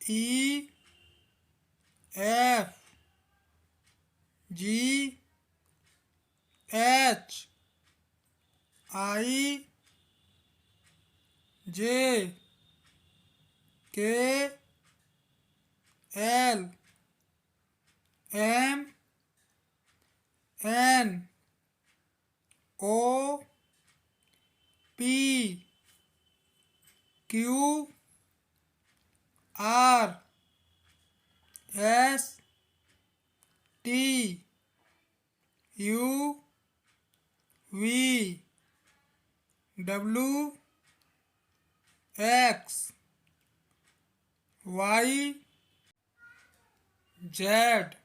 E F G H I J K L M N O P Q R S T U V W X Y Z